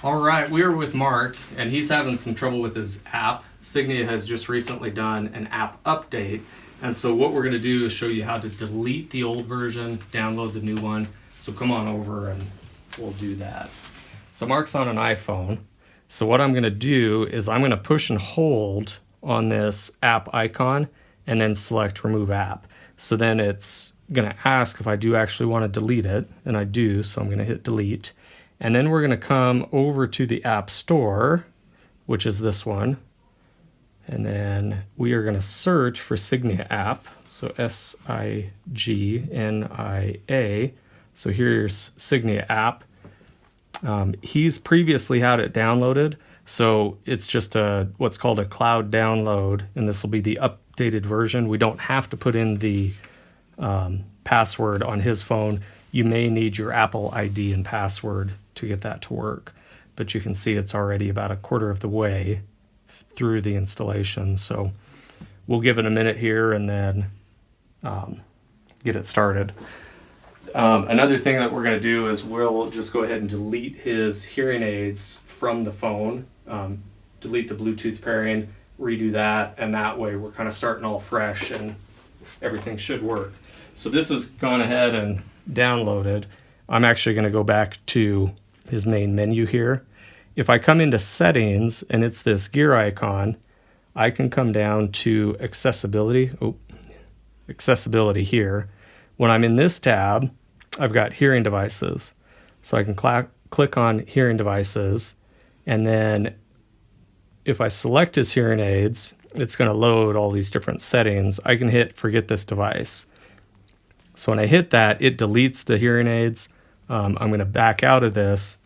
All right, we are with Mark, and he's having some trouble with his app. Signia has just recently done an app update, and so what we're going to do is show you how to delete the old version, download the new one. So come on over and we'll do that. So Mark's on an iPhone, so what I'm going to do is I'm going to push and hold on this app icon and then select Remove App. So then it's going to ask if I do actually want to delete it, and I do, so I'm going to hit Delete. And then we're going to come over to the App Store, which is this one. And then we are going to search for Signia App. So S-I-G-N-I-A. So here's Signia App. He's previously had it downloaded. So it's just what's called a cloud download. And this will be the updated version. We don't have to put in the password on his phone. You may need your Apple ID and password to get that to work, but you can see it's already about a quarter of the way through the installation. So we'll give it a minute here and then get it started. Another thing that we're going to do is we'll just go ahead and delete his hearing aids from the phone, delete the Bluetooth pairing, redo that, and that way we're kind of starting all fresh and everything should work. So this has gone ahead and downloaded. I'm actually going to go back to his main menu here. If I come into settings and it's this gear icon, I can come down to accessibility. Accessibility here. When I'm in this tab, I've got hearing devices. So I can click on hearing devices, and then if I select his hearing aids, it's going to load all these different settings. I can hit forget this device. So when I hit that, it deletes the hearing aids. I'm going to back out of this.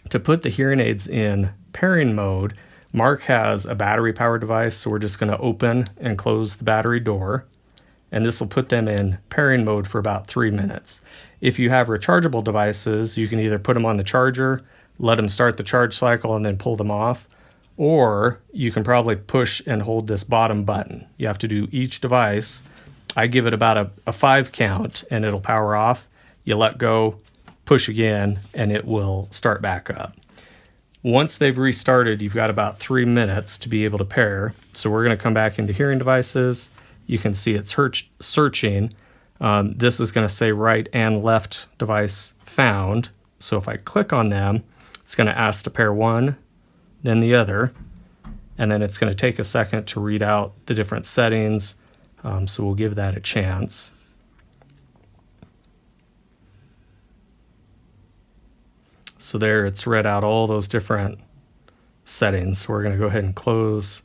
To put the hearing aids in pairing mode, Mark has a battery powered device, so we're just going to open and close the battery door, and this will put them in pairing mode for about 3 minutes. If you have rechargeable devices, you can either put them on the charger, let them start the charge cycle, and then pull them off, or you can probably push and hold this bottom button. You have to do each device. I give it about a 5 count, and it'll power off. You let go, push again, and it will start back up. Once they've restarted, you've got about 3 minutes to be able to pair. So we're going to come back into hearing devices. You can see it's searching. This is going to say right and left device found. So if I click on them, it's going to ask to pair one, then the other, and then it's going to take a second to read out the different settings. So we'll give that a chance. So there, it's read out all those different settings. So we're going to go ahead and close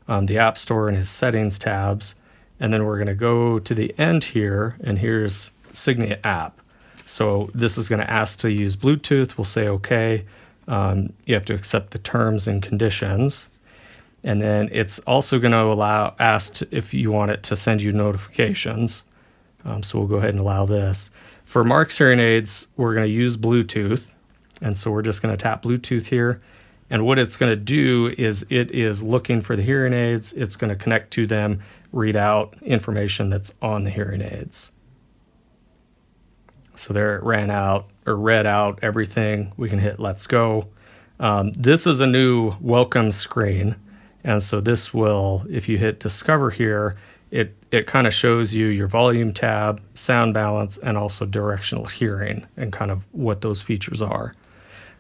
the App Store and his settings tabs. And then we're going to go to the end here, and here's Signia App. So this is going to ask to use Bluetooth. We'll say OK. You have to accept the terms and conditions. And then it's also going to ask if you want it to send you notifications. So we'll go ahead and allow this. For Mark's hearing aids, we're going to use Bluetooth. And so we're just going to tap Bluetooth here. And what it's going to do is it is looking for the hearing aids. It's going to connect to them, read out information that's on the hearing aids. So there it read out everything. We can hit Let's Go. This is a new welcome screen. And so this will, if you hit Discover here, it kind of shows you your volume tab, sound balance, and also directional hearing and kind of what those features are.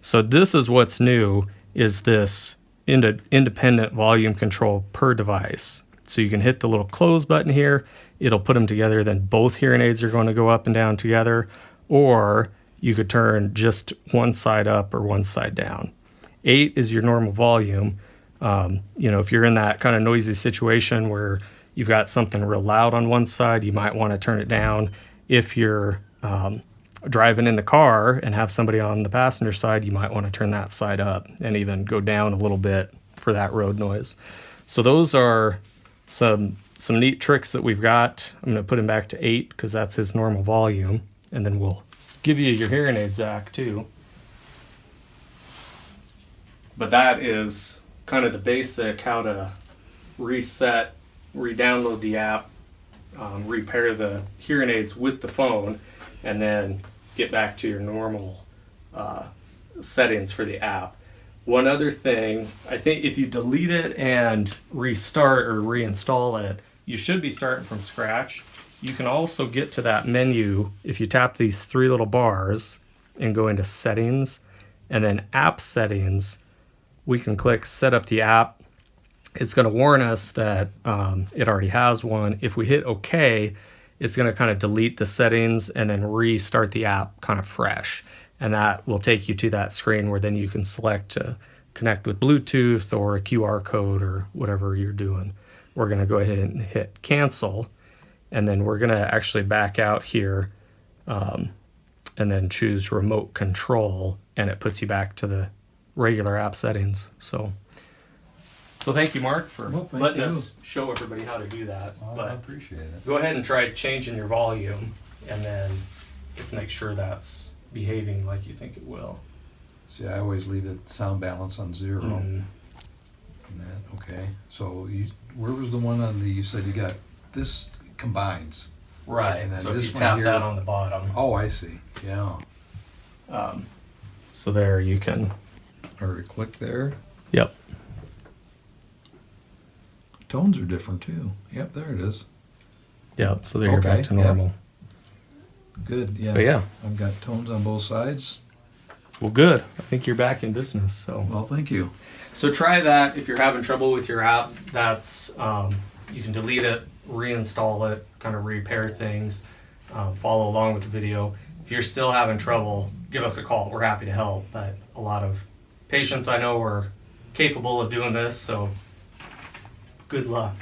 So this is what's new, is this independent volume control per device. So you can hit the little close button here. It'll put them together. Then both hearing aids are going to go up and down together. Or you could turn just one side up or one side down. 8 is your normal volume. If you're in that kind of noisy situation where you've got something real loud on one side, you might want to turn it down. If you're driving in the car and have somebody on the passenger side, you might want to turn that side up and even go down a little bit for that road noise. So those are some neat tricks that we've got. I'm going to put him back to 8 because that's his normal volume, and then we'll give you your hearing aids back too. But that is kind of the basic how to reset, re-download the app, repair the hearing aids with the phone, and then get back to your normal settings for the app. One other thing, I think if you delete it and restart or reinstall it, you should be starting from scratch. You can also get to that menu if you tap these three little bars and go into settings and then app settings. We can click set up the app. It's going to warn us that it already has one. If we hit OK, it's going to kind of delete the settings and then restart the app kind of fresh. And that will take you to that screen where then you can select to connect with Bluetooth or a QR code or whatever you're doing. We're going to go ahead and hit cancel. And then we're going to actually back out here and then choose remote control. And it puts you back to the regular app settings. So thank you, Mark, for letting us show everybody how to do that. Well, but I appreciate it. go ahead and try changing your volume, and then let's make sure that's behaving like you think it will. See, I always leave the sound balance on 0. And that, okay. So where was the one on the, you said you got, this combines. Right, And then so if this you one tap here- that on the bottom, Oh, I see. Yeah. so there you can, Or click there. yep. Tones are different too. Yep, there it is. Yep, so there you're Okay, back to yep. normal. Good, yeah. But yeah, I've got tones on both sides. well, good. I think you're back in business. So Well, thank you. try that if you're having trouble with your app. That's you can delete it, reinstall it, kind of repair things, follow along with the video. If you're still having trouble, give us a call. We're happy to help. But a lot of patients I know are capable of doing this, so good luck.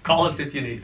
Call us if you need.